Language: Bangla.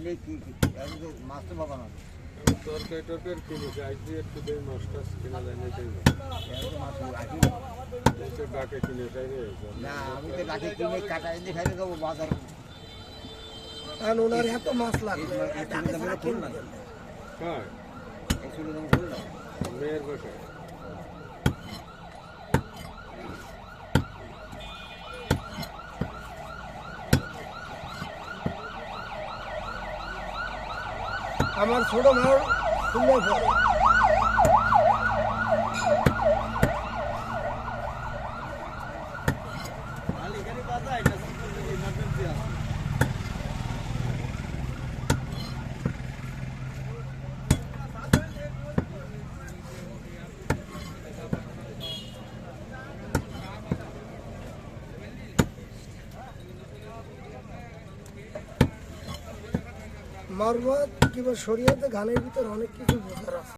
তাহলে কি মাছ তো পাবা না। তরকারি টরকারি কিনেছে আজকে একটু দেয় মাছ টাছ কিনা যায় না দেয় মাছ রাখি ডাকে কিনে খাই রে না, আমি তো রাখি কিনে কাটা এনে খাইলে যাবো বাজার। কারণ ওনার এত মাছ লাগবে ফুল না হ্যাঁ ফুল না মেয়ের বাসায় আমার ছোট ভাই খুললে পড়ে মারবাদ কিংবা শরীয়তে গানের ভিতর অনেক কিছু বোঝার আছে।